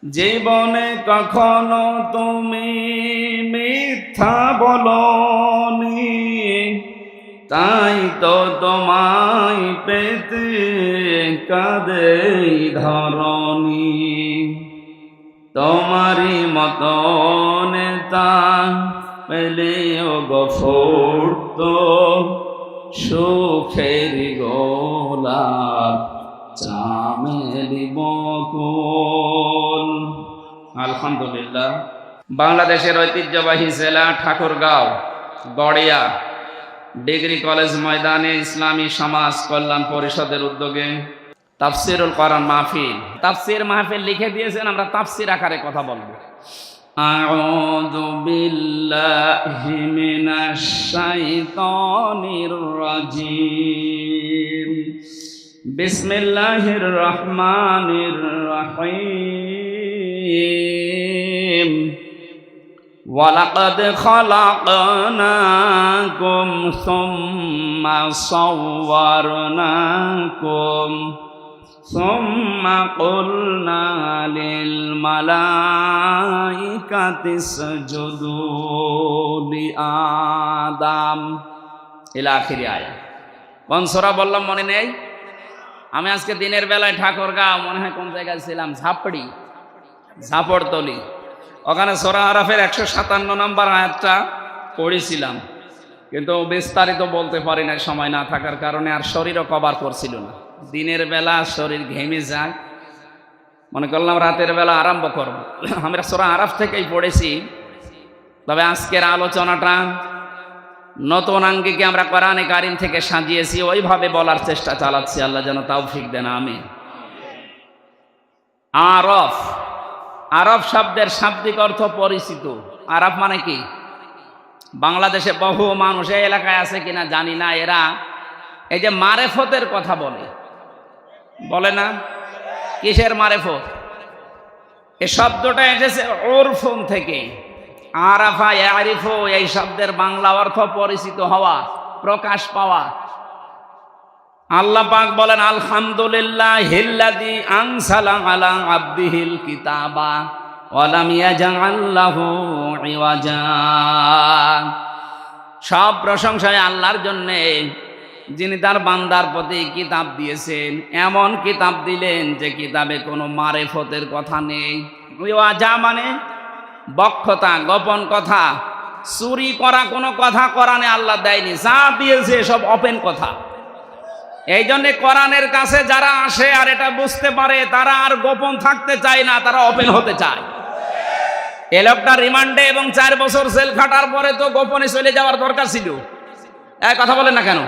জীবনে কখনো তুমি মিথ্যা বলনি, তাই তো তোমায় পেতে কাঁদে ধরণী। তোমারই মতো নেতা পেলেও গফুরত সুখের গোলাপ চামেলি বকুল। আলহামদুলিল্লাহ। বাংলাদেশের ঐতিহ্যবাহী জেলা ঠাকুরগাঁও গড়িয়া ডিগ্রি কলেজ ময়দানে ইসলামী সমাজ কল্যাণ পরিষদের উদ্যোগে তাফসিরুল কোরআন মাহফিল, তাফসির মাহফিল লিখে দিয়েছেন, আমরা তাফসির আকারে কথা বলবো। আউযু বিল্লাহি মিনাশ শাইতানির রাজিম। বিসমিল্লাহির রহমানির রহিম। ওয়ালাকাদ খালাকনাকুম সুম্মা সাওয়ারনাকুম সুম্মা কুলনা লিল মালাইকাতি ইসজুদু লিআদাম ইলা আখিরি আয়াত। কোন সূরা বললাম মনে নেই? আমি আজকে দিনের বেলায় ঠাকুরগাঁও মনে হয় কোন জায়গায় ছিলাম, ঝাপড়তলি, ওখানে সূরা আরাফের 157 নম্বর আয়াতটা পড়েছিলাম, কিন্তু বিস্তারিত বলতে পারি না সময় না থাকার কারণে, আর শরীরও কভার করছিল না। দিনের বেলা শরীর ঘেমে যায়, মনে করলাম রাতের বেলা আরম্ভ করব। আমরা সূরা আরাফ থেকেই পড়েছি, তবে আজকের আলোচনাটা নতুন আঙ্গিকে আমরা কোরআনে কারিম থেকে সাজিয়েছি, ওইভাবে বলার চেষ্টা চালাচ্ছি। আল্লাহ যেন তৌফিক দেন, আমিন। আরফ, আরব শব্দের শাব্দিক অর্থ পরিচিত। আরব মানে কি? বাংলাদেশে বহু মানুষ এই এলাকায় আছে কিনা জানি না, এরা এই যে মারেফতের কথা বলে না? কিসের মারেফত? এই শব্দটা এসেছে উরফুন থেকে। আরাফা ইয়ারিফু, এই শব্দের বাংলা অর্থ পরিচিত হওয়া, প্রকাশ পাওয়া। আল্লাহ পাক বলেন আলহামদুলিল্লাহিল্লাযী আনসালা আলা আবদিহিল কিতাবা ওয়া লাম ইয়াজআল লাহু ইওয়াজা। সব প্রশংসা আল্লাহর জন্য, যিনি তার বান্দার প্রতি কিতাব দিয়েছেন, এমন কিতাব দিলেন যে কিতাবে কোনো মারেফতের কথা নেই। ইওয়াজা মানে বক্ষতা, গোপন কথা, চুরি করা কোনো কথা কোরআনে আল্লাহ দেয়নি। যা দিয়েছে সব ওপেন কথা। এই জন্যে কোরআনের কাছে যারা আসে আর এটা বুঝতে পারে, তারা আর গোপন থাকতে চায় না, তারা ওপেন হতে চায়। এ লোকটা রিমান্ডে এবং 4 বছর জেল খাটার পরে তো গোপনে চলে যাওয়ার দরকার ছিল। এক কথা বলেন না কেন?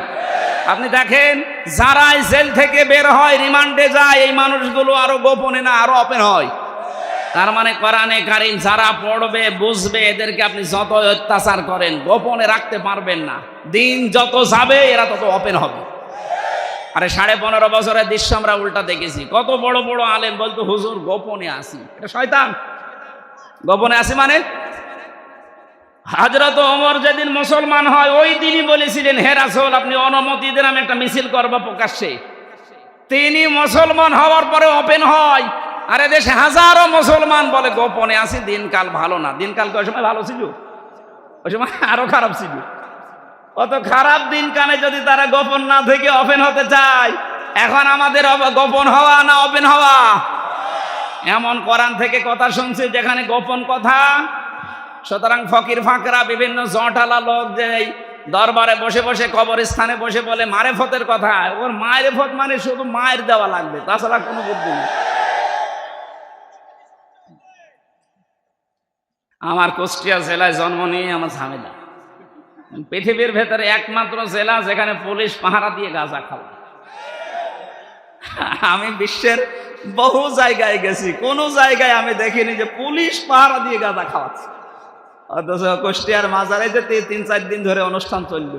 আপনি দেখেন, যারাই জেল থেকে বের হয়, রিমান্ডে যায়, এই মানুষগুলো আরো গোপনে না, আরো ওপেন হয়। তার মানে কোরআনে কারিম যারা পড়বে, বুঝবে, এদেরকে আপনি যত অত্যাচার করেন গোপনে রাখতে পারবেন না। দিন যত যাবে এরা তত ওপেন হবে। আরে 15.5 বছরের দৃশ্য আমরা উল্টা দেখেছি। কত বড় বড় আলেম বলতো হুজুর গোপনে আসি, এটা শয়তান। গোপনে আসি মানে? হযরত ওমর যেদিন মুসলমান হয় ওই দিনই বলেছিলেন, হে রাসূল আপনি অনুমতি দেন আমি একটা মিছিল করব প্রকাশ্যে। তিনি মুসলমান হওয়ার পরে ওপেন হয়। আরে দেশে হাজারো মুসলমান বলে গোপনে আসি, দিনকাল ভালো না। দিনকাল ওই সময় ভালো ছিল? ওই সময় আরো খারাপ ছিল। অত খারাপ দিনকালে যদি তারা গোপন না থেকে ওপেন হতে চায়, এখন আমাদের গোপন হওয়া না ওপেন হওয়া? এমন কোরআন থেকে কথা শুনছি যেখানে গোপন কথা। সুতরাং ফকির ফাকরা, বিভিন্ন জটালা লোক যে দরবারে বসে বসে, কবরস্থানে বসে বলে মারেফতের কথা, ওর মারেফত মানে শুধু মায়ের দেওয়া লাগবে, তাছাড়া কোনো বুদ্ধি নেই। আমার কুষ্টিয়া জেলায় জন্ম নিয়ে আমার ঝামেলা। পৃথিবীর ভেতরে একমাত্র জেলা যেখানে পুলিশ পাহারা দিয়ে গাঁজা খাওয়া। আমি বিশ্বের বহু জায়গায় গেছি, কোন জায়গায় আমি দেখিনি যে পুলিশ পাহারা দিয়ে গাঁজা খাওয়াচ্ছে। অথচ কুষ্টিয়ার মাজারে যে 3-4 দিন ধরে অনুষ্ঠান চলল,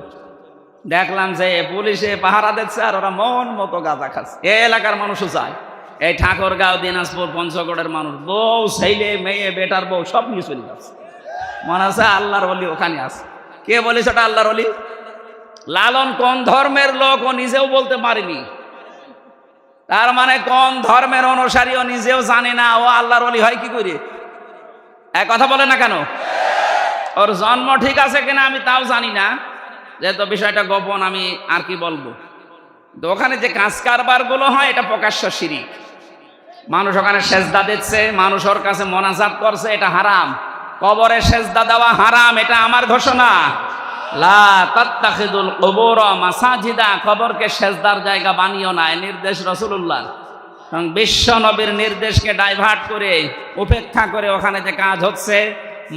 দেখলাম যে পুলিশে পাহারা দিচ্ছে আর ওরা মন মতো গাঁজা খাচ্ছে। এই এলাকার মানুষও চায়, এই ঠাকুরগাঁও, দিনাজপুর, পঞ্চগড়ের মানুষ বউ, ছেলে, মেয়ে, বেটার বউ সব নিয়ে চলে যাচ্ছে। মনে আছে আল্লাহর ওলি ওখানে আছে। কে বলেছে ওটা আল্লাহর ওলি? লালন কোন ধর্মের লোক ও নিজেও বলতে পারেনি। তার মানে কোন ধর্মের অনুসারী ও নিজেও জানে না ও আল্লাহর ওলি হয় কি করে। এক কথা বলে না কেন? ওর জন্ম ঠিক আছে কিনা আমি তাও জানি না, যেহেতু বিষয়টা গোপন আমি আর কি বলবো। তো ওখানে যে কাজ কারবার গুলো হয় এটা প্রকাশ্য শিরিক। মানুষ ওখানে সেজদা দিচ্ছে, মানুষ ওর কাছে মোনাজাত করছে, এটা হারাম। কবরে সেজদা দেওয়া হারাম, এটা আমার ঘোষণা। লা তাত্তাখিদুল কুবুর মাসাজিদা, কবরকে সেজদার জায়গা বানিও না, এই নির্দেশ রাসূলুল্লাহ। এবং বিশ্ব নবীর নির্দেশকে ডাইভার্ট করে উপেক্ষা করে ওখানে যে কাজ হচ্ছে,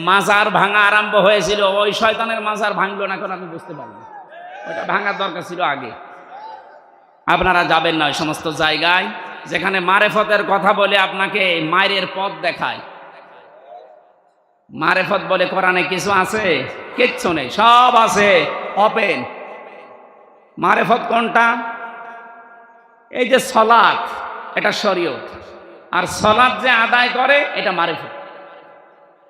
মাজার ভাঙা আরম্ভ হয়েছিল, ওই শয়তানের মাজার ভাঙলো না কেন আমি বুঝতে পারবো। ওটা ভাঙার দরকার ছিল আগে। আপনারা যাবেন না ওই সমস্ত জায়গায় যেখানে মারেফতের কথা বলে আপনাকে মায়ের পথ দেখায়। মারেফত বলে কোরআনে কিছু আছে? কিচ্ছু নেই, সব আছে ওপেন। মারেফত কোনটা? এই যে সলাত, এটা শরীয়ত, আর সলাত যে আদায় করে এটা মারেফত।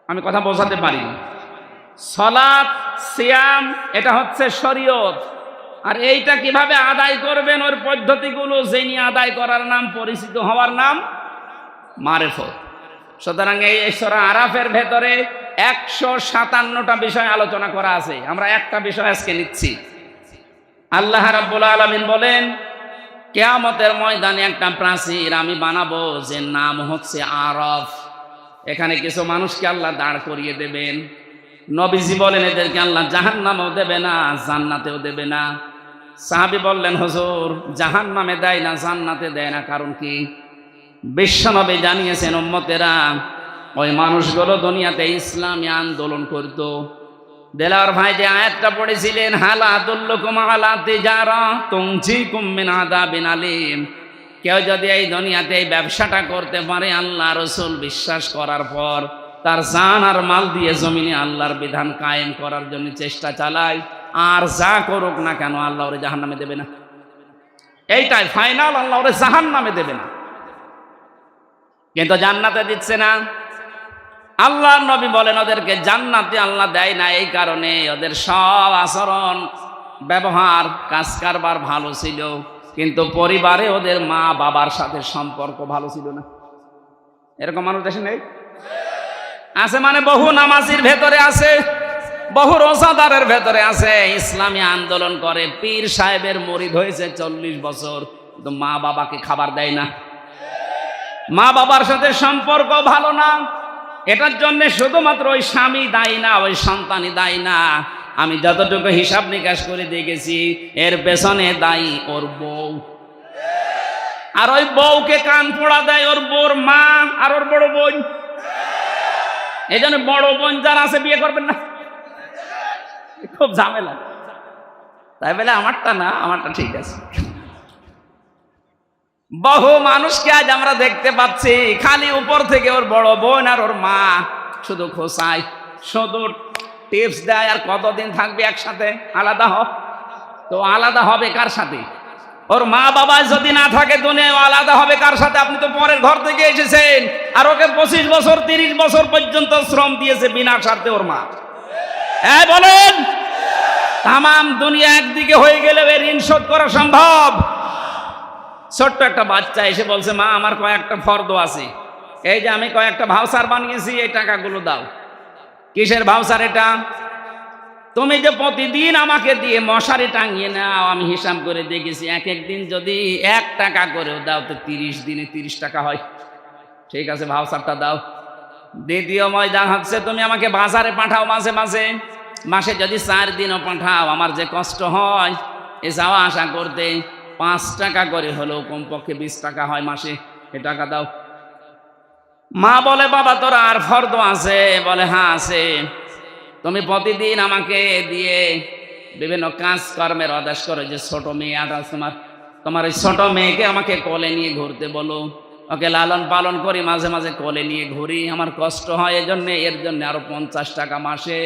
আমি কথা বোঝাতে পারি। সলাত সিয়াম এটা হচ্ছে শরীয়ত, আর এইটা কিভাবে আদায় করবেন ওর পদ্ধতিগুলো যিনি আদায় করার নাম, পরিচিত হওয়ার নাম মারেফত। সুতরাং এই সূরা আরাফের ভেতরে 157টা বিষয় আলোচনা করা আছে। আমরা একটা বিষয় আজকে নিচ্ছি। আল্লাহ রাব্বুল আলামিন বলেন, কিয়ামতের ময়দানে একটা প্রাচীর আমি বানাবো যে নাম হচ্ছে আরাফ। এখানে কিছু মানুষকে আল্লাহ দাঁড় করিয়ে দেবেন। নবীজি বলেন এদেরকে আল্লাহ জাহান্নামেও দেবে না, জান্নাতেও দেবে না। সাহাবী বললেন, হুজুর জাহান্নামে দেয় না, জান্নাতে দেয় না, কারণ কি? বিশ্বনবী জানিয়েছেন উম্মতেরা ওই মানুষগুলো দুনিয়াতে ইসলামী আন্দোলন করত। দেলাওয়ার ভাই যে আয়াতটা পড়েছিলেন, হাল আদুল্লুকুম আলা তিজারা তুনজিকুম মিন আযাবিন আলীম, কেউ যদি এই দুনিয়াতে এই ব্যবসাটা করতে পারে, আল্লাহ রসুল বিশ্বাস করার পর তার জান আর মাল দিয়ে জমিনে আল্লাহর বিধান কায়েম করার জন্য চেষ্টা চালায়, আর যা করুক না কেন আল্লাহ ওরে জাহান্নামে দেবে না। এইটাই ফাইনাল, আল্লাহ ওরে জাহান্নামে দেবে না, কিন্তু জান্নাতে দিচ্ছে না। আল্লাহ নবী বলেন ওদেরকে জান্নাতে আল্লাহ দেয় না এই কারণে ওদের সব আচরণ, ব্যবহার, কাজ কারবার ভালো ছিল, কিন্তু পরিবারে ওদের মা বাবার সাথে সম্পর্ক ভালো ছিল না। এরকম মানুষ দেশে নেই? আছে, মানে বহু নামাজির ভেতরে আছে, বহু রোজাদারের ভেতরে আছে, ইসলামী আন্দোলন করে, পীর সাহেবের মুরিদ হয়েছে 40 বছর, কিন্তু মা বাবাকে খাবার দেয় না, মা বাবার সাথে সম্পর্ক ভালো না। এটার জন্য শুধুমাত্র ওই স্বামী দায়ী না, ওই সন্তানই দায়ী না। আমি যতটুকু হিসাব নিকাশ করে দেখেছি এর পেছনে দায়ী ওর বউ, আর ওই বউকে কান পোড়া দেয় ওর বউর মা আর ওর বড় বোন। এই জন্য বড় বোন যারা আছে বিয়ে করবেন না, খুব ঝামেলা। তাই বলে আমারটা না, আমারটা ঠিক আছে। বহু মানুষকে আজ আমরা দেখতে পাচ্ছি খালি উপর থেকে ওর বড় বোন আর ওর মা শুধু খোসায়, শুধু টিপস দেয়, আর কতদিন থাকবে একসাথে, আলাদা হ। তো আলাদা হবে কার সাথে? ওর মা বাবা যদি না থাকে দুনিয়ায়, আলাদা হবে কার সাথে? আপনি তো পরের ঘর থেকে এসেছেন, আর ওকে 25 বছর 30 বছর পর্যন্ত শ্রম দিয়েছে বিনা স্বার্থে ওর মা। হ্যাঁ বলেন, তামাম দুনিয়া একদিকে হয়ে গেলে এর ঋণ শোধ করা সম্ভব? ছোট্ট একটা বাচ্চা এসে বলছে, মা আমার কয়েকটা ফর্দ আছে, এই যে আমি কয়েকটা ভাউচার বানিয়েছি, এই টাকাগুলো দাও। কিসের ভাউচার এটা? তুমি যে প্রতিদিন আমাকে দিয়ে মশারি টাঙিয়ে নাও, আমি হিসাব করে দেখেছি এক এক দিন যদি 1 টাকা করেও দাও তো 30 দিনে 30 টাকা হয়। ঠিক আছে, ভাউচারটা দাও। দ্বিতীয় ময়দান হচ্ছে, তুমি আমাকে বাজারে পাঠাও মাঝে মাঝে, মাসে যদি 4 দিনও পাঠাও, আমার যে কষ্ট হয় এ যাওয়া আসা করতে, 5 টাকা করে হলেও কমপক্ষে 20 টাকা হয় মাসে, এ টাকা দাও। মা বলে, বাবা তোর আর ফর্দ আছে? বলে হ্যাঁ আছে। তুমি প্রতিদিন আমাকে দিয়ে বিভিন্ন কাজকর্মের আদেশ করো, যে ছোট মেয়ে আছে তোমার ওই ছোট মেয়েকে আমাকে কোলে নিয়ে ঘুরতে বলো, ওকে লালন পালন করি, মাঝে মাঝে কোলে নিয়ে ঘুরি, আমার কষ্ট হয় এর জন্য আরো 50 টাকা মাসে।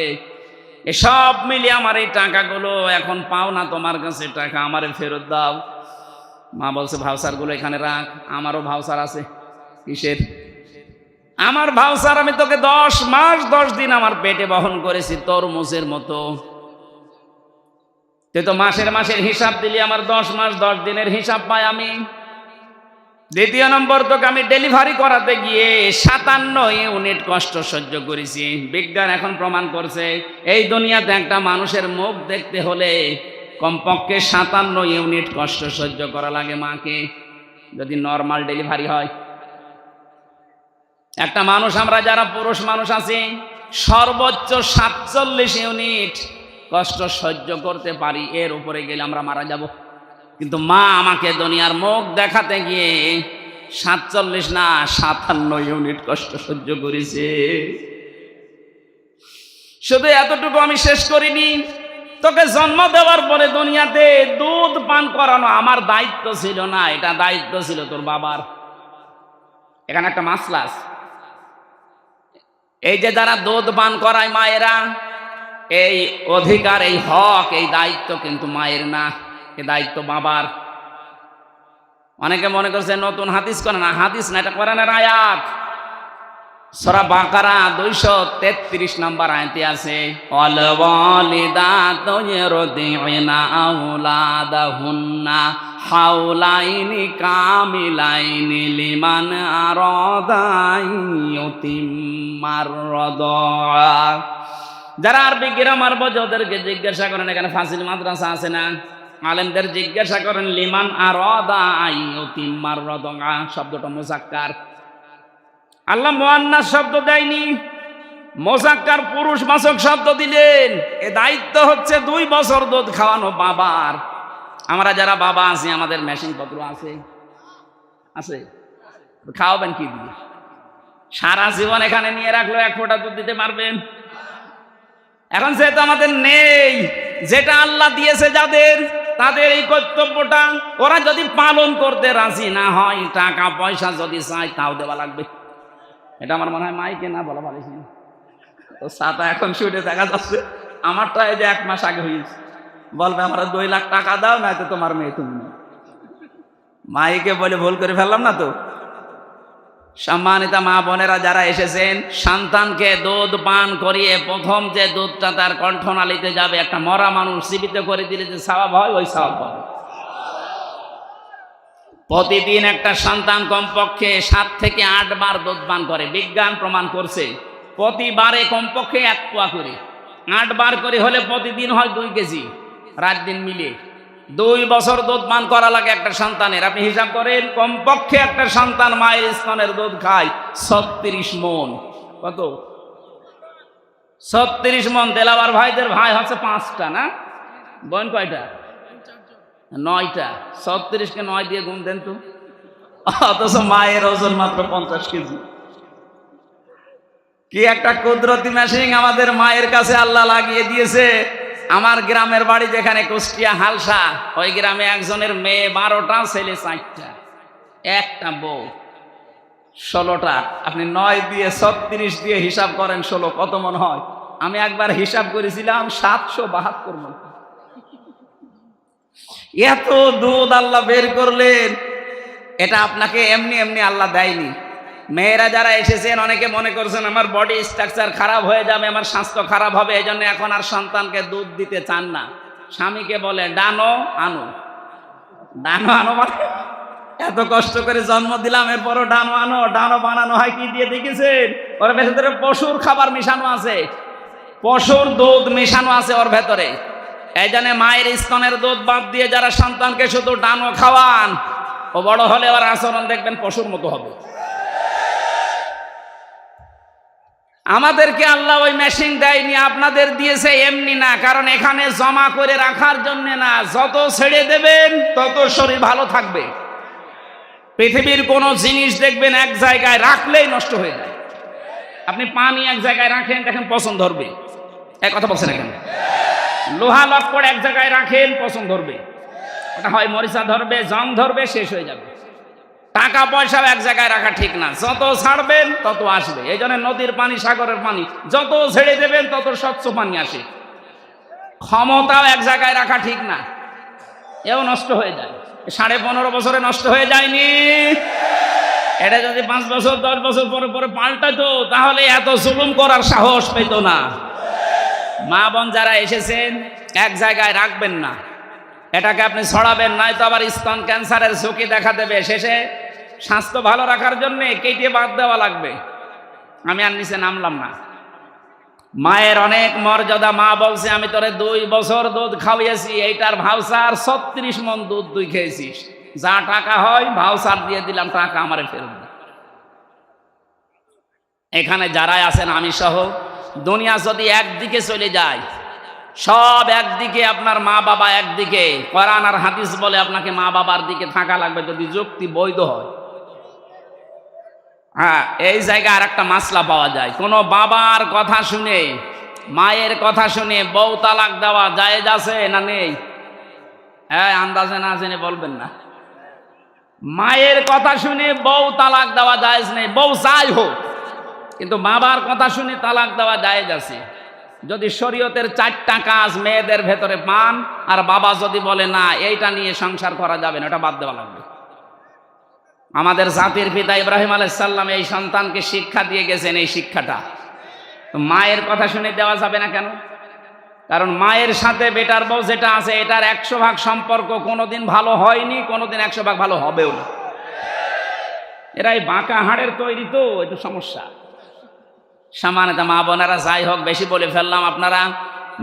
এসব মিলিয়ে আমার এই টাকাগুলো এখন পাও না তোমার কাছে, টাকা আমারে ফেরত দাও। মা বলছে, ভাউচারগুলো এখানে রাখ, আমারও ভাউচার আছে। কিসের? আমার ভাউচার আমি তোকে 10 মাস 10 দিন আমার পেটে বহন করেছি তরমুজের মতো। তুই তো মাসের হিসাব দিলি, আমার 10 মাস 10 দিনের হিসাব পাই আমি। দ্বিতীয় নম্বর, তোকে আমি ডেলিভারি করাতে গিয়ে 57 ইউনিট কষ্ট সহ্য করেছি। বিজ্ঞান এখন প্রমাণ করছে এই দুনিয়াতে একটা মানুষের মুখ দেখতে হলে কমপক্ষে 57 ইউনিট কষ্ট সহ্য করা লাগে মাকে, যদি নর্মাল ডেলিভারি হয়। একটা মানুষ, আমরা যারা পুরুষ মানুষ আছি, সর্বোচ্চ 47 ইউনিট কষ্ট সহ্য করতে পারি, এর উপরে গেলে আমরা মারা যাব। কিন্তু মা আমাকে দুনিয়ার মুখ দেখাতে গিয়ে 47 না 57 ইউনিট কষ্ট সহ্য করেছে। শুধু এতটুকু আমি শেষ করিনি, তোকে জন্ম দেওয়ার পরে দুনিয়াতে দুধ পান করানো আমার দায়িত্ব ছিল না, এটা দায়িত্ব ছিল তোর বাবার। এখানে একটা মাসলা আছে, এই যে যারা দুধ পান করায় মায়েরা, এই অধিকার, এই হক, এই দায়িত্ব কিন্তু মায়ের না, এ দায়িত্ব বাবার। অনেকে মনে করছে নতুন হাদিস করে, না হাদিস না, এটা কোরআনের আয়াত। সূরা বাকারা 233 নম্বর আয়াতে আছে, ওয়াল ওয়ালিদাতু ইরদি'না আওলাদাহুন্না হাওলাইনি কামিলাইনি লিমান আরাদা ইউতিম্মার রাদা। যারা আরবি গ্রামার বোঝে ওদেরকে জিজ্ঞাসা করেন, এখানে ফাজিল মাদ্রাসা আছে না, আলেমদের জিজ্ঞাসা করেন, লিমান আরাদা ইউতিম্মার রাদা শব্দটা মুযাক্কার। আল্লাহ মুআন্নাস শব্দ দেয়নি, মুযাক্কার পুরুষ বাচক শব্দ দিলেন। এ দায়িত্ব হচ্ছে 2 বছর দুধ খাওয়ানো বাবার। আমরা যারা বাবা আছি, আমাদের মেশিন পত্র আছে, আছে, খাওয়াবেন কি দিয়ে? সারা জীবন এখানে নিয়ে রাখলো 1 ফোঁটা দুধ দিতে পারবেন? এখন যেহেতু আমাদের নেই, যেটা আল্লাহ দিয়েছে যাদের, তাদের এই কর্তব্যটা ওরা যদি পালন করতে রাজি না হয়, টাকা পয়সা যদি চায় তাও দেওয়া লাগবে। এটা আমার মনে হয় মাইকে না বলা পারিস না তো, সাতা এখন শুটে দেখা যাচ্ছে। আমারটা এই যে 1 মাস আগে হয়েছে, বলবে আমরা 2 লাখ টাকা দাও, না তো তোমার মেয়ে তুমি না। মাইকে বলে ভুল করে ফেললাম না তো? সম্মানিতা মা বোনেরা যারা এসেছেন, সন্তানকে দুধ পান করিয়ে প্রথম যে দুধটা তার কণ্ঠনালীতে যাবে, একটা মরা মানুষ জীবিত করে দিলে যে সওয়াব হয়, ওই সওয়াব পাবে। প্রতিদিন একটা সন্তান কমপক্ষে 7 থেকে 8 বার দুধ পান করে, বিজ্ঞান প্রমাণ করছে। প্রতিবারে কমপক্ষে 1 পোয়া করে, 8 বার করে হলে প্রতিদিন হয় 2 কেজি, রাত দিন মিলে 2 বছর দুধ পান করা লাগে একটা সন্তানের। আপনি হিসাব করেন, কমপক্ষে একটা সন্তান মায়ের স্তনের দুধ খায় 36 মণ। কত? 36 মণ। দেলাওয়ার ভাইদের ভাই হচ্ছে 5টা না, বোন কয়টা? 9টা। 36কে 9 দিয়ে গুণ দেন তো, অথচ মায়ের ওজন মাত্র 50 কেজি। কি একটা কুদরতি মেশিন আমাদের মায়ের কাছে আল্লাহ লাগিয়ে দিয়েছে। আমার গ্রামের বাড়ি যেখানে কুষ্টিয়া হালসা, ওই গ্রামে একজনের মেয়ে 12টা, ছেলে 4টা, একটা বউ 16টা। আপনি 9 দিয়ে 36 দিয়ে হিসাব করেন 16 কত মন হয়? আমি একবার হিসাব করেছিলাম 772 মন। এত দুধ আল্লাহ বের করলেন, এটা আপনাকে এমনি এমনি আল্লাহ দেয়নি। মেয়েরা যারা এসেছেন, অনেকে মনে করছেন আমার বডি স্ট্রাকচার খারাপ হয়ে যাবে, আমার স্বাস্থ্য খারাপ হবে, এই জন্য এখন আর সন্তানকে দুধ দিতে চান না। স্বামীকে বলে ডানো আনো, ডানো আনো, মানে এত কষ্ট করে জন্ম দিলাম, এরপরও ডানো আনো। ডানো বানানো হয় কি দিয়ে দেখেছেন? ওর ভেতরে পশুর খাবার মিশানো আছে, পশুর দুধ মিশানো আছে ওর ভেতরে। এই জন্য মায়ের স্তনের দুধ বাদ দিয়ে যারা সন্তানকে শুধু ডানো খাওয়ান, ও বড় হলে ওর আচরণ দেখবেন পশুর মতো হবে। আমাদেরকে আল্লাহ ওই মেশিন দেয়নি, আপনাদের দিয়েছে এমনি না, কারণ এখানে জমা করে রাখার জন্য না। যত ছেড়ে দেবেন তত শরীর ভালো থাকবে। পৃথিবীর কোনো জিনিস দেখবেন এক জায়গায় রাখলেই নষ্ট হয়ে যায়। আপনি পানি এক জায়গায় রাখেন, দেখেন পচন ধরবে। এক কথা বলছেন এখানে, লোহা লক্কর এক জায়গায় রাখেন, পচন ধরবে। ওটা হয় মরিচা ধরবে, জং ধরবে, শেষ হয়ে যাবে। টাকা পয়সাও এক জায়গায় রাখা ঠিক না, যত ছাড়বেন তত আসবে। এই জন্য নদীর পানি, সাগরের পানি যত ছেড়ে দেবেন তত স্বচ্ছ পানি আসে। ক্ষমতাও এক জায়গায় রাখা ঠিক না, এও নষ্ট হয়ে যায়। 15.5 বছরে নষ্ট হয়ে যায়নি? এটা যদি 5 বছর 10 বছর পরে পরে পাল্টাতো, তাহলে এত জুলুম করার সাহস পেত না। মা বোন যারা এসেছেন, এক জায়গায় রাখবেন না, এটাকে আপনি ছড়াবেন, নয়তো আবার স্তন ক্যান্সারের ঝুঁকি দেখা দেবে। শেষে স্বাস্থ্য ভালো রাখার জন্য কেটে বাদ দেওয়া লাগবে। আমি আর নিচে নামলাম না। মায়ের অনেক মর্যাদা। মা বলছে আমি তোরে 2 বছর দুধ খাওয়াইছি, এইটার ভাউচার 36 মণ দুধ তুই খেয়েছিস, যা টাকা হয় ভাউচার দিয়ে দিলাম, টাকা আমারে ফেরত দে। এখানে যারাই আছেন আমি সহ, দুনিয়া যদি একদিকে চলে যায়, সব একদিকে, আপনার মা বাবা একদিকে, কোরআন আর হাদিস বলে আপনাকে মা বাবার দিকে থাকা লাগবে যদি যুক্তি বৈধ হয়। হ্যাঁ, এই জায়গায় আর একটা মাসলা পাওয়া যায়। কোনো বাবার কথা শুনে, মায়ের কথা শুনে বউ তালাক দেওয়া জায়েজ আছে না নেই? হ্যাঁ, আন্দাজে না জেনে বলবেন না। মায়ের কথা শুনে বউ তালাক দেওয়া জায়েজ নেই, বউ যাই হোক, কিন্তু বাবার কথা শুনে তালাক দেওয়া জায়েজ আছে। যদি শরীয়তের 4টা কাজ মেয়েদের ভেতরে পান, আর বাবা যদি বলে না এইটা নিয়ে সংসার করা যাবে না, ওটা বাদ দেওয়া লাগবে। আমাদের জাতির পিতা ইব্রাহিম আলাইহিস সালাম এই সন্তানকে শিক্ষা দিয়ে গেছেন, এই শিক্ষাটা। তো মায়ের কথা শুনে দেওয়া যাবে না কেন? কারণ মায়ের সাথে বেটার বউ যেটা আছে, এটার 100% সম্পর্ক কোনোদিন ভালো হয়নি, কোনোদিন 100% ভালো হবেও না। এরাই বাঁকা হাড়ের তৈরি, তো একটু সমস্যা। সামান্যতা মা বোনেরা, যাই হোক বেশি বলে ফেললাম। আপনারা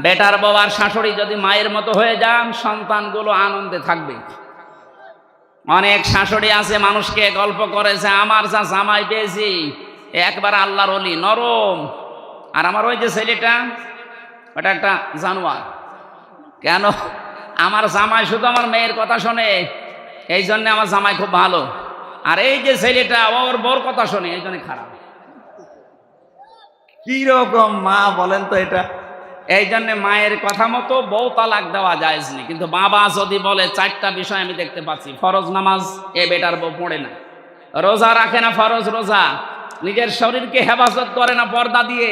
বেটার বউ আর শাশুড়ি যদি মায়ের মতো হয়ে যান, সন্তানগুলো আনন্দে থাকবে। অনেক শাশুড়ি আছে মানুষকে গল্প করেছে, আমার যা জামাই পেয়েছি একবার আল্লাহর ওলি, নরম, আর আমার ওই যে ছেলেটা ওটা একটা জানোয়ার। কেন? আমার জামাই শুধু আমার মেয়ের কথা শোনে, এই জন্য আমার জামাই খুব ভালো, আর এই যে ছেলেটা ওর বউর কথা শোনে, এই জন্য খারাপ। কি রকম মা বলেন তো এটা? এই জন্য মায়ের কথা মতো বউ তালাক দেওয়া জায়েজ নেই। কিন্তু বাবা যদি বলে, 4টা বিষয় আমি দেখতে পাচ্ছি, ফরজ নামাজ এ বেটার বউ পড়ে না, রোজা রাখে না ফরজ রোজা, নিজের শরীরকে হেফাজত করে না পর্দা দিয়ে,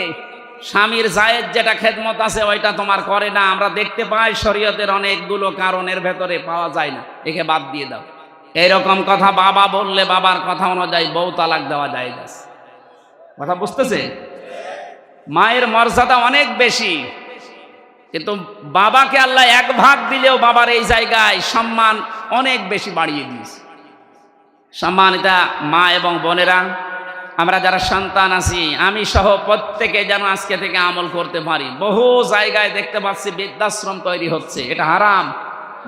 স্বামীর জায়েজ যেটা খেদমত আছে ওইটা তোমার করে না, আমরা দেখতে পাই শরীয়তের অনেকগুলো কারণের ভেতরে পাওয়া যায় না, একে বাদ দিয়ে দাও, এইরকম কথা বাবা বললে বাবার কথা অনুযায়ী বউ তালাক দেওয়া জায়েজ আছে। কথা বুঝতেছে? মায়ের মর্যাদা অনেক বেশি, কিন্তু বাবাকে আল্লাহ 1 ভাগ দিলেও বাবার এই জায়গায় সম্মান অনেক বেশি বাড়িয়ে দিয়েছে। সম্মানিতা মা এবং বোনেরা, আমরা যারা সন্তান আছি, আমি সহ প্রত্যেকে যেন আজকে থেকে আমল করতে পারি। বহু জায়গায় দেখতে পাচ্ছি বৃদ্ধাশ্রম তৈরি হচ্ছে, এটা হারাম।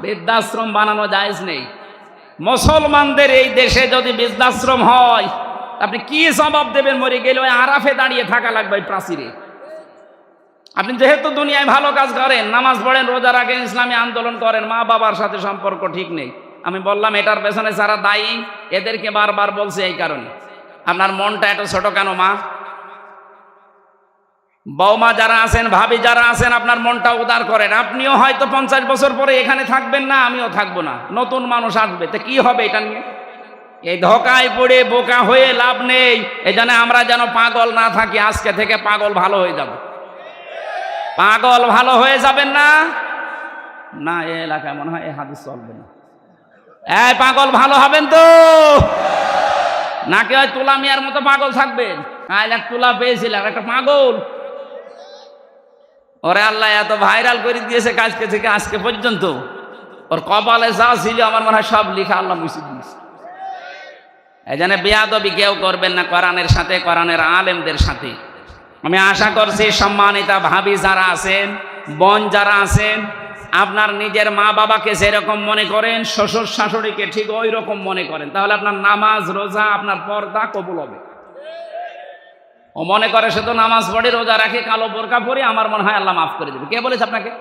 বৃদ্ধাশ্রম বানানো জায়েজ নেই। মুসলমানদের এই দেশে যদি বৃদ্ধাশ্রম হয়, আপনি কি জবাব দেবেন? মরে গেলে ওই আরাফে দাঁড়িয়ে থাকা লাগবে, ওই প্রাচীরে। আপনি যেহেতু দুনিয়ায় ভালো কাজ করেন, নামাজ পড়েন, রোজা রাখেন, ইসলামী আন্দোলন করেন, মা বাবার সাথে সম্পর্ক ঠিক নেই। আমি বললাম এটার পেছনে যারা দায়ী, এদেরকে বারবার বলছে এই কারণে। আপনার মনটা এত ছোট কেন মা? বৌমা যারা আছেন, ভাবি যারা আছেন, আপনার মনটা উদার করেন। আপনিও হয়তো 50 বছর পরে এখানে থাকবেন না, আমিও থাকবো না, নতুন মানুষ আসবে, তো কি হবে এটা নিয়ে? এই ধোকায় পড়ে বোকা হয়ে লাভ নেই। এই জন্য আমরা যেন পাগল না থাকি, আজকে থেকে পাগল ভালো হয়ে যাব। পাগল ভালো হয়ে যাবেন না? না, এই এলাকায় মনে হয় এই হাদিস চলবে না। এই পাগল ভালো হবেন তো নাকি ওই তুলা মিয়ার মতো পাগল থাকবেন? এক তুলা পেয়েছিলাম, একটা পাগল, ওরে আল্লাহ এত ভাইরাল করে দিয়েছে কাজকে থেকে আজকে পর্যন্ত, ওর কপালে যা ছিল আমার মনে হয় সব লিখা আল্লাহ মুছে দিয়েছে। এই জন্য বেয়াদবি কেউ করবেন না কোরআনের সাথে, কোরআনের আলেমদের সাথে। আমি আশা করছি সম্মানিতা ভাবি যারা আছেন, বোন যারা আছেন, আপনার নিজের মা বাবাকে যেরকম মনে করেন, শ্বশুর শাশুড়িকে ঠিক ওই রকম মনে করেন, তাহলে আপনার নামাজ রোজা, আপনার পর্দা কবুল হবে। ও মনে করে সে তো নামাজ পড়ে, রোজা রাখে, কালো বোরকা পরে, আমার মনে হয় আল্লাহ মাফ করে দেবে। কে বলেছে আপনাকে?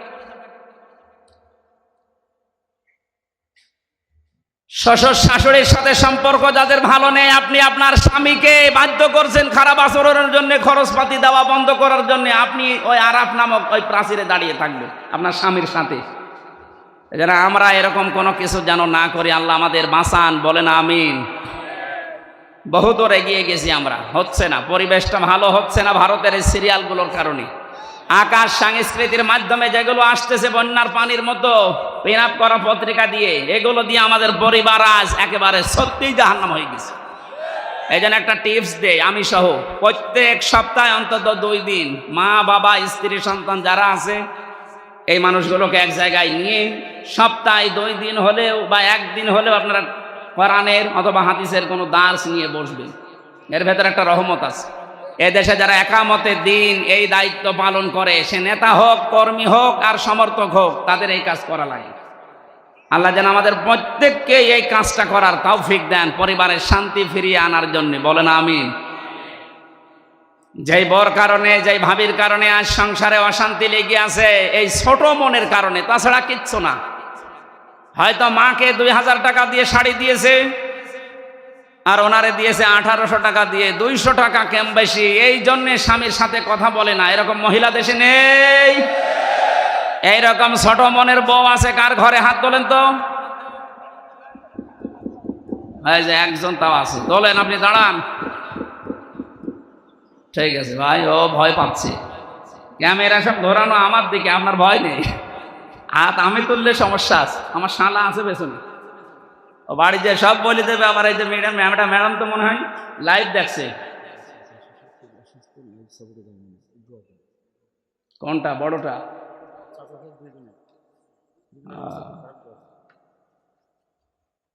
শ্বশুর শাশুড়ির সাথে সম্পর্ক যাদের ভালো নেই, আপনি আপনার স্বামীকে বাধ্য করছেন খারাপ আচরণের জন্য, খরচপাতি দেওয়া বন্ধ করার জন্য, আপনি ওই আরাফ নামক ওই প্রাচীরে দাঁড়িয়ে থাকবেন আপনার স্বামীর সাথে। যেন আমরা এরকম কোনো কিছু যেন না করি, আল্লাহ আমাদের বাঁচান, বলেন আমিন। বহু দূর এগিয়ে গেছি আমরা, হচ্ছে না, পরিবেশটা ভালো হচ্ছে না ভারতের এই সিরিয়ালগুলোর কারণে। আকাশ সংস্কৃতির মাধ্যমে যেগুলো আসতেছে বন্যার পানির মতো, পিন আপ করা পত্রিকা দিয়ে, এগুলো দিয়ে আমাদের পরিবার আজ একেবারে সত্যিই জাহান্নাম হয়ে গেছে। এই জন্য একটা টিপস দেই, আমি সহ প্রত্যেক সপ্তাহে অন্তত 2 দিন মা বাবা স্ত্রী সন্তান যারা আছে, এই মানুষগুলোকে এক জায়গায় নিয়ে সপ্তাহে 2 দিন হলেও বা 1 দিন হলেও আপনারা কোরআনের অথবা হাদিসের কোনো দার্স নিয়ে বসবে। এর ভেতরে একটা রহমত আছে। এদেশে যারা একামতে দিন এই দায়িত্ব পালন করে, সে নেতা হোক, কর্মী হোক আর সমর্থক হোক, তাদের এই কাজ করা লাগে। আল্লাহ যেন আমাদের প্রত্যেককে এই কাজটা করার তৌফিক দেন, পরিবারের শান্তি ফিরিয়ে আনার জন্য। বলেন আমিন। যেই বর কারণে, যেই ভাবির কারণে আজ সংসারে অশান্তি লেগে আছে, এই ছোট মনের কারণে, তাছাড়া কিচ্ছু না। হয়তো মাকে 2000 টাকা দিয়ে শাড়ি দিয়েছে, আর ওনারে দিয়েছে 1800 টাকা দিয়ে, 200 টাকা কম বেশি, এই জন্যে স্বামীর সাথে কথা বলে না। এরকম মহিলা দেশে নেই? এইরকম ছোট মনের বউ আছে কার ঘরে? হাত তোলেন তো। এই যে একজন তাও আছে, তোলেন, আপনি দাঁড়ান। ঠিক আছে ভাই, ও ভয় পাচ্ছে। ক্যামেরা সব ধরানো আমার দিকে, আপনার ভয় নেই। হাত আমি তুললে সমস্যা আছে, আমার শালা আছে পেছনে, ও বাড়ি যে সব বলে দেবে। আবার এই যে ম্যাডাম তো মনে হয় লাইভ দেখছে। কোনটা বড়টা?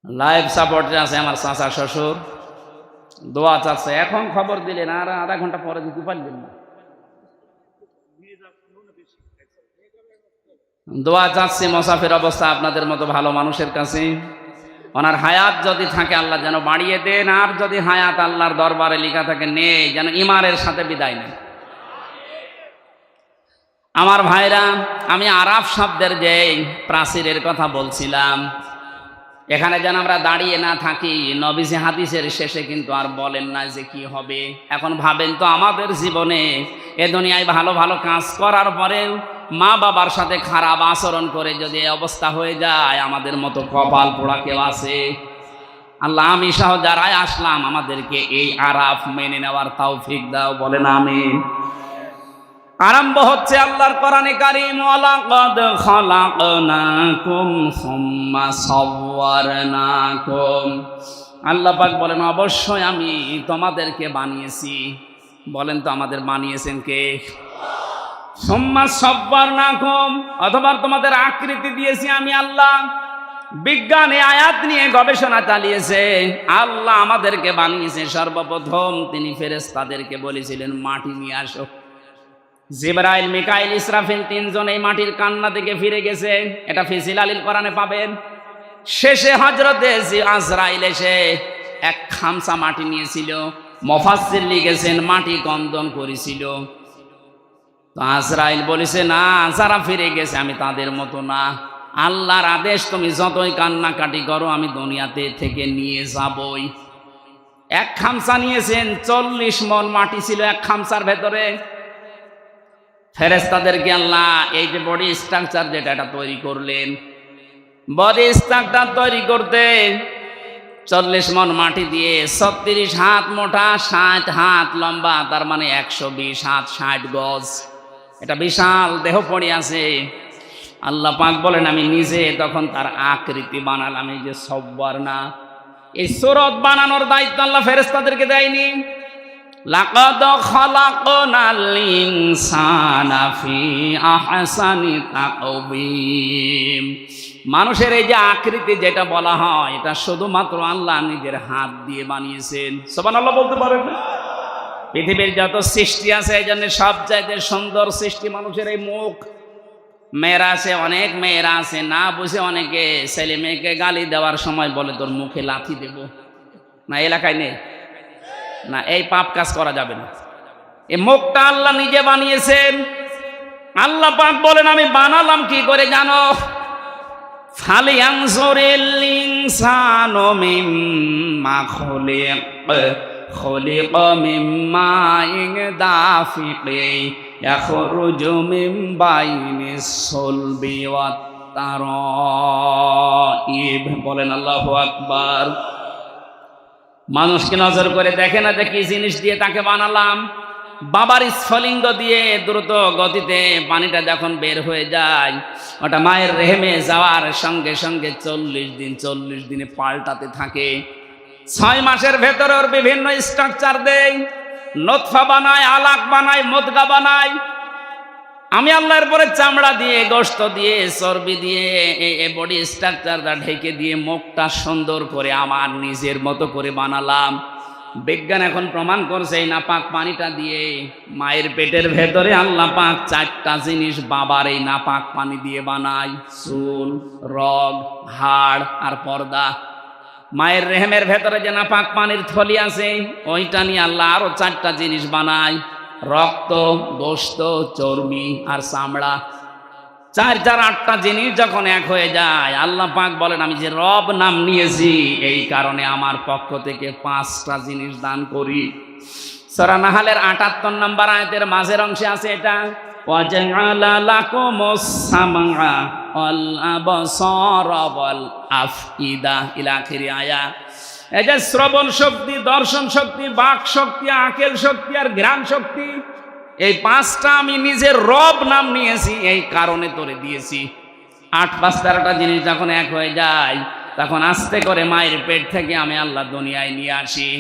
লাইভ সাপোর্টে আছে আমার চাচা শ্বশুর, দোয়া চাচ্ছে। এখন খবর দিলেন, আর আধা ঘন্টা পরে দিতে পারলেন না। দোয়া চাচ্ছি মুসাফির অবস্থা আপনাদের মতো ভালো মানুষের কাছে। ওনার হায়াত যদি থাকে আল্লাহ যেন বাড়িয়ে দেন, আর যদি হায়াত আল্লাহর দরবারে লেখা থাকে নেই, যেন ইমানের সাথে বিদায় নেন। আমার ভাইরা, আমি আরাফ শব্দের যে প্রাচীরের কথা বলছিলাম, এখানে যেন আমরা দাঁড়িয়ে না থাকি। নবীজি হাদিসের শেষে কিন্তু আর বলেন না যে কি হবে। এখন ভাবেন তো, আমাদের জীবনে এ দুনিয়ায় ভালো ভালো কাজ করার পরেও মা বাবার সাথে খারাপ আচরণ করে যদি এই অবস্থা হয়ে যায়, আমাদের মতো কপাল পোড়া কেউ আছে? আল্লাহ আমি সহ যারাই আসলাম, আমাদেরকে এই আরাফ মেনে নেওয়ার তৌফিক দাও। বলেন আমিন। আরম্ভ হচ্ছে আল্লাহর কোরআনে কারীম, ওয়ালাকাদ খালাকনাকুম সুম্মা সাওয়ারনাকুম। আল্লাহ পাক বলেন, অবশ্যই আমি তোমাদেরকে বানিয়েছি। বলেন তো, আমাদের বানিয়েছেন কে? সুম্মা সাওয়ারনাকুম, অথবা তোমাদের আকৃতি দিয়েছি আমি আল্লাহ। বিজ্ঞানে আয়াত নিয়ে গবেষণা চালিয়েছে, আল্লাহ আমাদেরকে বানিয়েছে। সর্বপ্রথম তিনি ফেরেশতাদেরকে বলেছিলেন মাটি নিয়ে আসো। জিবরাইল, মিকাইল, ইসরাফিল তিনজন এই মাটির কান্না থেকে ফিরে গেছে। এটা ফি জিলালিল কোরআনে পাবেন। শেষে হযরতে আজরাইল এসে এক খামসা মাটি নিয়েছিল। মুফাসসির লিখেছেন মাটি কন্দন করেছিল। তো আজরাইল বলেছে, না, যারা ফিরে গেছে আমি তাদের মতো না। আল্লাহর আদেশ, তুমি যতই কান্নাকাটি করো আমি দুনিয়াতে থেকে নিয়ে যাবই। এক খামসা নিয়েছেন, 40 মণ মাটি ছিল এক খামসার ভেতরে। ফেরেশতাদেরকে আল্লাহ এই যে বডি স্ট্রাকচার যেটা এটা তৈরি করলেন, বডি স্ট্রাকচার তৈরি করতে 40 মণ মাটি দিয়ে 36 হাত মোটা, 60 হাত লম্বা, তার মানে 120 হাত, 60 গজ। এটা বিশাল দেহ পড়ে আছে। আল্লাহ পাক বলেন, আমি নিজে তখন তার আকৃতি বানালাম। এই যে সব্বার না, এই সূরত বানানোর দায়িত্ব আল্লাহ ফেরেশতাদেরকে দেয়নি। লাকাদ খালাকনাল ইনসানা ফি আহসানি তাকওয়িম। মানুষের এই যে আকৃতি যেটা বলা হয়, এটা শুধুমাত্র আল্লাহ নিজের হাত দিয়ে বানিয়েছেন। সুবহানাল্লাহ বলতে পারেন না? পৃথিবীর যত সৃষ্টি আছে, এই জন্য সবচাইতে সুন্দর সৃষ্টি মানুষের এই মুখ। মেয়েরা আছে, অনেক মেয়েরা আছে, না বুঝে অনেকে ছেলে মেয়েকে গালি দেওয়ার সময় বলে তোর মুখে লাথি দেব। না, এলাকায় নেই না, এই পাপ কাজ করা যাবে না। এই মুখটা আল্লাহ নিজে বানিয়েছেন। আল্লাহ পাক বলেন, আমি বানালাম কি করে জানো? ফালিয়ানজুরিল ইনসানু মিম্মা খুলিকা মিম্মা দাফিকিন ইয়াখরুজু মিন বাইনিস সুলবি ওয়াত তারাইব। বলেন আল্লাহু আকবার। মানুষকে নজর করে দেখে না যে কি জিনিস দিয়ে তাকে বানালাম। বাবার স্ফলিঙ্গ দিয়ে দ্রুত গতিতে পানিটা যখন বের হয়ে যায়, ওটা মায়ের রেহেমে যাওয়ার সঙ্গে সঙ্গে 40 দিনে পাল্টাতে থাকে। 6 মাসের ভেতরে ওর বিভিন্ন স্ট্রাকচার দেয়। নতফা বানায়, আলাক বানায়, মুদগা বানায়। আমি আল্লাহর পরে চামড়া দিয়ে, গোশত দিয়ে, চর্বি দিয়ে, এই বডি স্ট্রাকচারটা ঢেকে দিয়ে মুখটা সুন্দর করে আমার নিজের মতো করে বানালাম। বিজ্ঞান এখন প্রমাণ করছে এই নাপাক পানিটা দিয়ে মায়ের পেটের ভেতরে আল্লাহ পাক 4টা জিনিস বাবার এই নাপাক পানি দিয়ে বানায়: চুল, রগ, হাড় আর পর্দা। মায়ের রেহেমের ভেতরে যে নাপাক পানির থলি আছে ওইটা নিয়ে আল্লাহ আরো 4টা জিনিস বানায়: রক্ত, গোশত, চর্বি আর চামড়া। 8টা জিনিস যখন এক হয়ে যায়, আল্লাহ পাক বলেন আমি যে রব নাম নিয়েছি এই কারণে আমার পক্ষ থেকে 5টা জিনিস দান করি। সূরা নাহলের 78 নম্বর আয়াতের মাঝের অংশে আছে এটা, ওয়াজআলা লাকুমুস সামআ ওয়াল আবসারা ওয়াল আফইদা ইলা আখিরি আয়া। এই যে শ্রবণ শক্তি, দর্শন শক্তি, বাক শক্তি, আকেল শক্তি আর ঘ্রাণ শক্তি, এই 5টা আমি নিজের রব নাম নিয়েছি এই কারণে তোরে দিয়েছি। 8, 5, 13টা জিনিস যখন এক হয়ে যায় তখন আস্তে করে মায়ের পেট থেকে আমি আল্লাহ দুনিয়ায় নিয়ে আসি।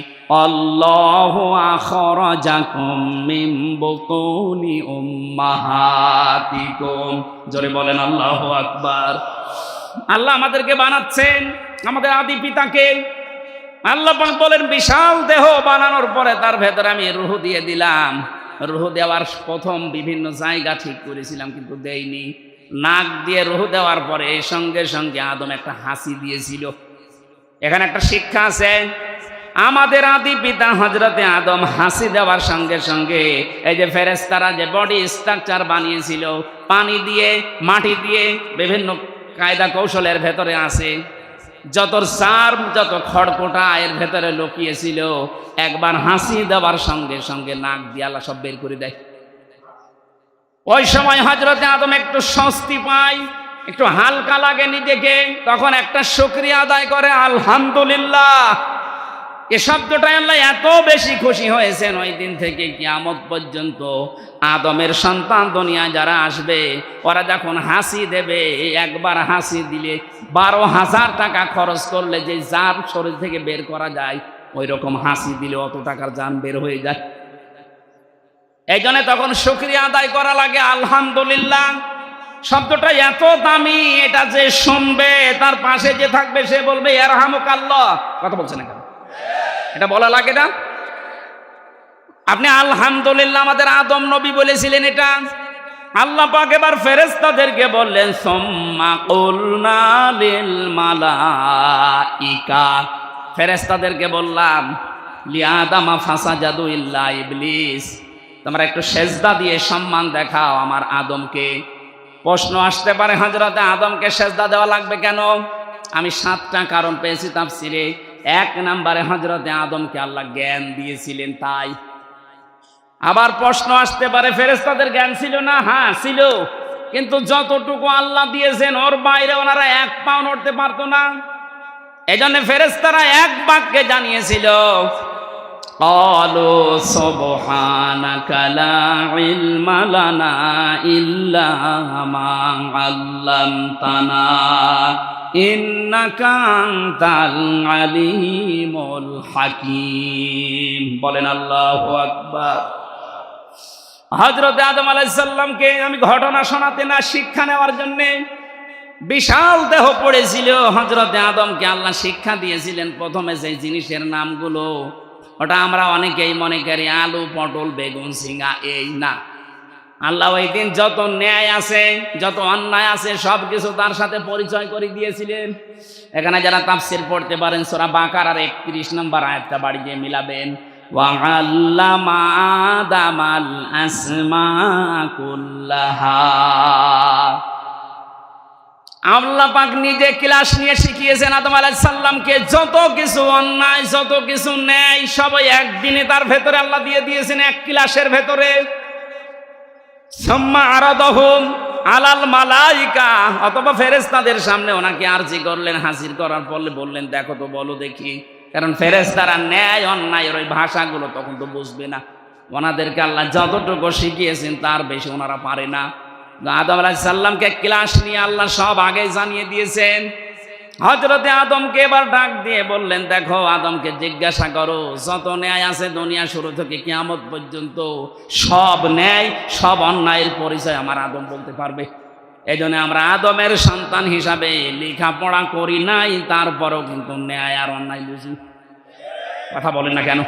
আল্লাহু আখরাজাকুম মিন বুতুনি উম্মাহাতিকুম। জোরে বলেন আল্লাহু আকবার। আল্লাহ আমাদেরকে বানাচ্ছেন, আমাদের আদি পিতাকে। আল্লাহ পাক বলেন বিশাল দেহ বানানোর পরে তার ভেতরে আমি রূহ দিয়ে দিলাম। রূহ দেওয়ার প্রথম বিভিন্ন জায়গা ঠিক করেছিলাম কিন্তু দেইনি। নাক দিয়ে রূহ দেওয়ার পরে সঙ্গে সঙ্গে আদম একটা হাসি দিয়েছিল। এখানে একটা শিক্ষা আছে, আমাদের আদি পিতা হযরতে আদম হাসি দেওয়ার সঙ্গে সঙ্গে এই যে ফেরেশতারা যে বডি স্ট্রাকচার বানিয়েছিল পানি দিয়ে, মাটি দিয়ে, বিভিন্ন কায়দা কৌশলের ভেতরে আছে, যত চার্ম, যত খড়কোটা এর ভেতরে লুকিয়েছিল, একবার হাসি দেওয়ার সঙ্গে সঙ্গে নাক দিয়ে আল্লাহ সব বের করে দেয়। ওই সময় হযরতে আদম একটু স্বস্তি পায়, একটু হালকা লাগে নিজেকে, তখন একটা শুকরিয়া আদায় করে আলহামদুলিল্লাহ। এ শব্দটাই আল্লাহ এত বেশি খুশি হয়েছেন ওই দিন থেকে কিয়ামত পর্যন্ত আদমের সন্তান দুনিয়ায় যারা আসবে ওরা যখন হাসি দেবে, একবার হাসি দিলে 12,000 টাকা খরচ করলে যে জান শরীর থেকে বের করা যায়, ওই রকম হাসি দিলে অত টাকার জান বের হয়ে যায়। এই জন্য তখন শুকরিয়া আদায় করা লাগে আলহামদুলিল্লাহ। শব্দটা এত দামি, এটা যে শুনবে তার পাশে যে থাকবে সে বলবে ইয়ারহামুকাল্লাহ। কথা বলছেন না, এটা বলা লাগে না? আপনি আলহামদুলিল্লাহ, আমাদের আদম নবী বলেছিলেন এটা। আল্লাহ পাক এবার ফেরেশতাদেরকে বললেন সুম্মা কুলনা লিল মালাইকা, ফেরেশতাদেরকে বললাম লিআদামা ফাসাজাদু ইল্লা ইবলিস, তোমরা একটু সেজদা দিয়ে সম্মান দেখাও আমার আদমকে। প্রশ্ন আসতে পারে হযরতে আদমকে সেজদা দেওয়া লাগবে কেন? আমি 7টা কারণ পেয়েছি তাফসিরে। 1 নম্বরে হযরতে আদমকে আল্লাহ জ্ঞান দিয়েছিলেন তাই। আবার প্রশ্ন আসতে পারে ফেরেশতাদের জ্ঞান ছিল না? হ্যাঁ ছিল, কিন্তু যতটুকু আল্লাহ দিয়েছেন ওর বাইরে ওনারা 1 পাও নড়তে পারতো না। এই জন্য ফেরেশতারা এক বাক্যে জানিয়েছিল ক্বালু সুবহানাকা লা ইলমা লানা ইল্লা মা আল্লামতানা ইন্নাকা আনতাল আলিমুল হাকীম। বলেন আল্লাহু আকবার। হযরত আদম আলাইহিস সালামকে আমি ঘটনা শোনাতে না, শিক্ষা নেওয়ার জন্য বিশাল দেহ পড়েছিল। হযরতে আদমকে আল্লাহ শিক্ষা দিয়েছিলেন প্রথমে যে জিনিসের নামগুলো, ওটা আমরা অনেকেই মনে করি আলু, পটল, বেগুন, ঝিঙ্গা, এই না। আল্লাহ ওই দিন যত ন্যায় আছে, যত অন্যায় আছে সব কিছু তার সাথে পরিচয় করে দিয়েছিলেন। এখানে যারা তাফসীর পড়তে পারেন সূরা বাকারার 31 নম্বর আয়াতটা বাড়ি দিয়ে মিলাবেন, ওয়া আল্লামা আদামাল আসমা কুল্লাহা। আল্লাহ পাক নিজে ক্লাস নিয়ে শিখিয়েছেন আদম আলাইহিস সালামকে যত কিছু অন্যায়, যত কিছু ন্যায় সবই একদিনে তার ভেতরে আল্লাহ দিয়ে দিয়েছেন, এক ক্লাসের ভেতরে। সুম্মা আরাদাহুম আলাল মালাইকা, অথবা ফেরেশতাদের সামনে ওনাকে আরজি করলেন, হাজির করার পরে বললেন দেখো তো, বলো দেখি। কারণ ফেরেশতারা ন্যায় অন্যায়ের ওই ভাষাগুলো তখন তো বুঝবে না। ওনাদেরকে আল্লাহ যতটুকু শিখিয়েছেন তার বেশি ওনারা পারে না। আদম আলাইহিস সালামকে ক্লাস নিয়ে আল্লাহ সব আগে জানিয়ে দিয়েছেন। হযরতে আদমকে এবার ডাক দিয়ে বললেন, দেখো আদমকে জিজ্ঞাসা করো, যত ন্যায় আছে দুনিয়া শুরু থেকে কিয়ামত পর্যন্ত সব ন্যায় সব অন্যায়ের পরিচয় আমার আদম বলতে পারবে। এই জন্য আমরা আদমের সন্তান হিসাবে লেখাপড়া করি নাই, তারপরেও কিন্তু ন্যায় আর অন্যায় বুঝি। কথা বলেন না কেন?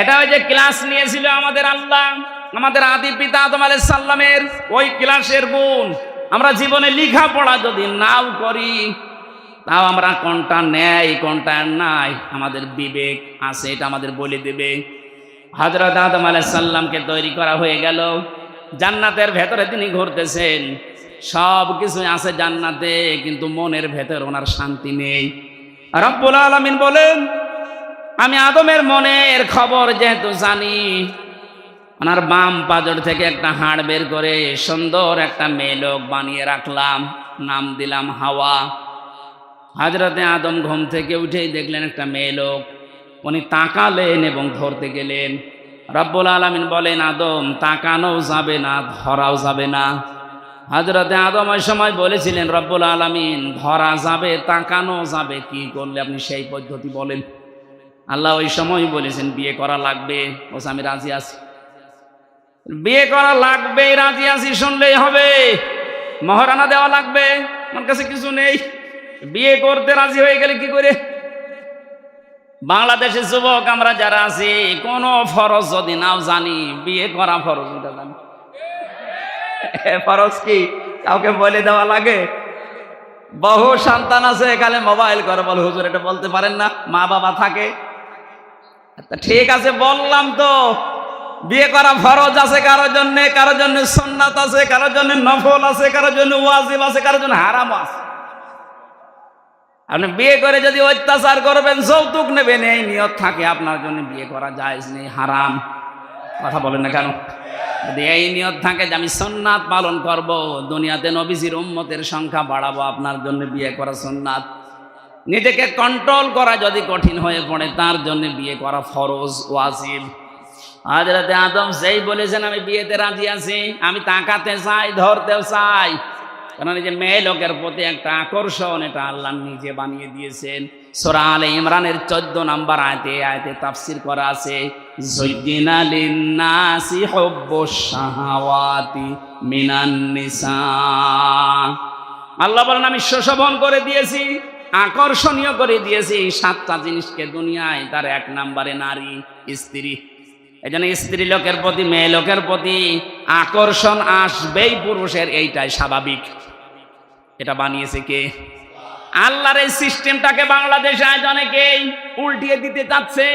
এটা ওই যে ক্লাস নিয়েছিল আমাদের আল্লাহ আমাদের আদি পিতা আদম আলাইহিস সালামের, ওই ক্লাসের গুণ আমরা জীবনে লেখাপড়া যদি নাও করি, তাও আমরা কোনটা ন্যায় কোনটা নাই আমাদের বিবেক আছে, এটা আমাদের বলে দেবে। হযরত আদম আলাইহিস সালামকে তৈরি করা হয়ে গেল, জান্নাতের ভেতরে তিনি ঘুরতেছেন, সব কিছু আছে জান্নাতে, কিন্তু মনের ভেতর ওনার শান্তি নেই। রব্বুল আলামিন বলেন, আমি আদমের মনের খবর যেহেতু জানি, ওনার বাম পাজর থেকে একটা হাড় বের করে সুন্দর একটা মেয়ে লোক বানিয়ে রাখলাম, নাম দিলাম হাওয়া। হযরতে আদম ঘুম থেকে উঠেই দেখলেন একটা মেয়ে লোক, উনি তাকালেন এবং ধরতে গেলেন। রব্বুল আলামিন বলেন, আদম তাকানো যাবে না, ধরাও যাবে না। হযরতে আদম ওই সময় বলেছিলেন, রব্বুল আলামিন ধরা যাবে তাকানো যাবে, কি করলে আপনি সেই পদ্ধতি বলেন। আল্লাহ ওই সময় বলেছেন বিয়ে করা লাগবে। বলছে আমি রাজি আছি, বিয়ে করা লাগবে, রাজি আছি শুনলেই হবে, মহারানা দেওয়া লাগবে, আমার কাছে কিছু নেই, বিয়ে করতে রাজি হয়ে গেলে কি করে? বাংলাদেশের যুবক আমরা যারা আছি, কোন ফরজ যদি নাও জানি, বিয়ে করা ফরজ এটা জানি। ফরজ কি কাউকে বলে দেওয়া লাগে? বহু সন্তান আছে এখানে মোবাইল করে বলে, হুজুর এটা বলতে পারেন না, মা বাবা থাকে। ঠিক আছে বললাম তো, বিয়ে করা ফরজ আছে কারোর জন্য, কারোর জন্য সুন্নাত আছে, কারোর জন্য নফল আছে, কারোর জন্য ওয়াজিব আছে, কারোর জন্য হারাম আছে। আপনি বিয়ে করে যদি অত্যাচার করবেন, যৌতুক নেবেন, এই নিয়ত থাকে, আপনার জন্য বিয়ে করা জায়েজ নেই, হারাম। কথা বলেন না কেন? যদি এই নিয়ত থাকে যে আমি সুন্নাত পালন করব, দুনিয়াতে নবীজির উম্মতের সংখ্যা বাড়াবো, আপনার জন্য বিয়ে করা সুন্নাত। নিজেকে কন্ট্রোল করা যদি কঠিন হয়ে পড়ে, তার জন্য বিয়ে করা ফরজ ওয়াজিব। হযরতে আদম যেই বলেছেন আমি বিয়েতে রাজি আছি, আমি তাকাতে চাই, ধরতেও চাই, কারণ এই যে মেয়ে লোকের প্রতি একটা আকর্ষণ, এটা আল্লাহ নিজে বানিয়ে দিয়েছেন। সূরা আলে ইমরানের 14 নম্বর আয়াতে তাফসীর করা আছে, যুজ্জিনা লিন-নাসি হুব্বুশ শাহাওয়াতি মিনান নিসা। আল্লাহ বলেন আমি সুশোভন করে দিয়েছি, আকর্ষণীয় করে দিয়েছি 7টা জিনিসকে দুনিয়ায়, তার 1 নম্বরে নারী, স্ত্রী। এই জন্য স্ত্রী লোকের প্রতি মেয়ে লোকের প্রতি আকর্ষণ আসবেই পুরুষের, এইটাই স্বাভাবিক। এটা বানিয়েছে কে? আল্লাহর এই সিস্টেমটাকে বাংলাদেশে আজ অনেকেই উল্টিয়ে দিতে চাচ্ছে।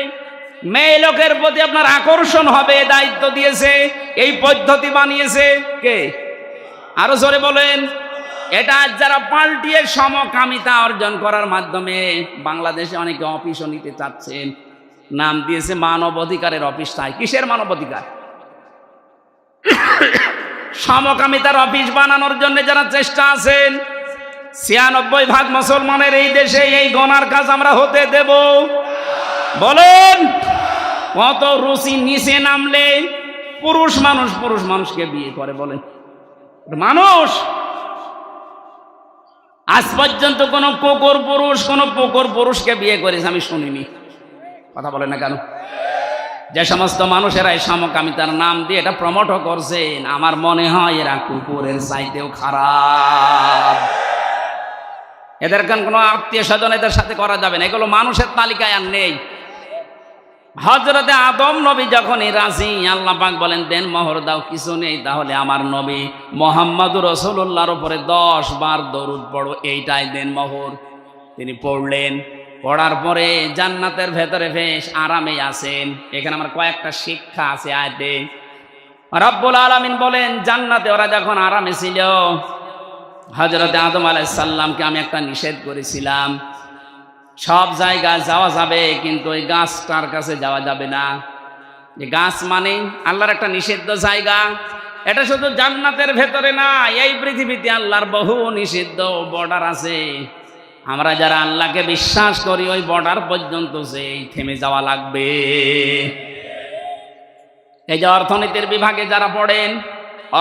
মেয়ে লোকের প্রতি আপনার আকর্ষণ হবে, দায়িত্ব দিয়েছে, এই পদ্ধতি বানিয়েছে কে? আরো জোরে বলেন। এটা যারা পাল্টিয়ে সমকামিতা অর্জন করার মাধ্যমে বাংলাদেশে অনেকে অফিসও নিতে চাচ্ছেন, নাম দিয়েছে মানব অধিকারের অফিস। তাই কিসের মানব অধিকার? সমকামিতার অফিস বানানোর জন্য যারা চেষ্টা আছেন, 96% মুসলমানের এই দেশে এই গোনার কাজ আমরা হতে দেব? বলেন কত রুচি নিচে নামলে পুরুষ মানুষকে বিয়ে করে? বলেন মানুষ আজ পর্যন্ত কোন কুকুর পুরুষকে বিয়ে করেছে আমি শুনিনি। কথা বলেন না কেন? যে সমস্ত মানুষেরা এই সমকামিতার নাম দিয়ে এটা প্রমোটও করছেন, আমার মনে হয় এরা কুকুরের চাইতেও খারাপ। এদের কোনো আত্মীয় স্বজন এদের সাথে করা যাবে না, এগুলো মানুষের তালিকায় আর নেই। হযরতে আদম নবী যখনই রাজি, আল্লাহ পাক বলেন দেন মোহর দাও, কিছু নেই, তাহলে আমার নবী মুহাম্মদুর রাসূলুল্লাহর উপরে 10 বার দরুদ পড়ো, এইটাই দেন মোহর। তিনি পড়লেন, পড়ার পরে জান্নাতের ভেতরে বেশ আরামে আছেন। এখানে আমার কয়েকটা শিক্ষা আছে আয়াতে। রব্বুল আলামিন বলেন জান্নাতে ওরা যখন আরামে ছিল, হযরতে আদম আলাইহিস সালামকে আমি একটা নিষেধ করেছিলাম, সব জায়গায় যাওয়া যাবে কিন্তু ওই গাছটার কাছে যাওয়া যাবে না। যে গাছ মানে আল্লাহর একটা নিষিদ্ধ জায়গা। এটা শুধু জান্নাতের ভেতরে না, এই পৃথিবীতে আল্লাহর বহু নিষিদ্ধ বর্ডার আছে। আমরা যারা আল্লাহকে বিশ্বাস করি, ওই বর্ডার পর্যন্ত সেই থেমে যাওয়া লাগবে। এই যে অর্থনীতির বিভাগে যারা পড়েন,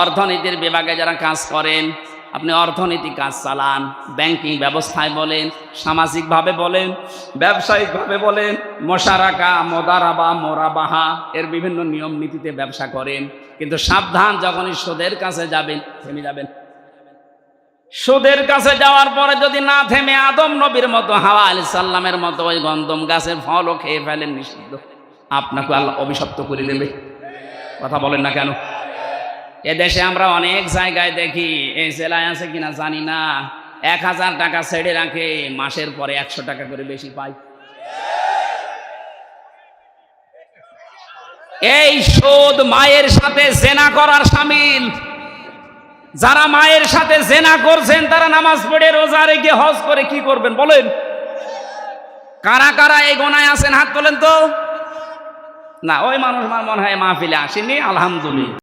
অর্থনীতির বিভাগে যারা কাজ করেন, আপনি অর্থনৈতিক কাজ চালান, ব্যাংকিং ব্যবস্থায় বলেন, সামাজিকভাবে বলেন, ব্যবসায়িকভাবে বলেন, মোশারাকা, মোদারাবা, মোরাবাহা এর বিভিন্ন নিয়ম নীতিতে ব্যবসা করেন, কিন্তু সাবধান, যখনই সুদের কাছে যাবেন থেমে যাবেন। সুদের কাছে যাওয়ার পরে যদি না থেমে আদম নবীর মতো, হাওয়া আলাইহিস সালামের মতো ওই গন্ধম গাছের ফলও খেয়ে ফেলেন, নিষিদ্ধ, আপনাকে আল্লাহ অভিশপ্ত করে দেবে। কথা বলেন না কেন? এদেশে আমরা অনেক জায়গায় দেখি, এই জেলায় আছে কিনা জানি না, 1000 টাকা ছেড়ে রাখে, মাসের পরে 100 টাকা করে বেশি পায়। এই সুদ মায়ের সাথে জেনা করার শামিল। যারা মায়ের সাথে জেনা করছেন তারা নামাজ পড়ে, রোজা রেখে, হজ করে কি করবেন বলেন? কারা কারা এই গোনায় আছেন হাত তোলেন তো। না, ওই মানুষ আমার মনে হয় মাহফিলে আসেনি, আলহামদুলিল্লাহ।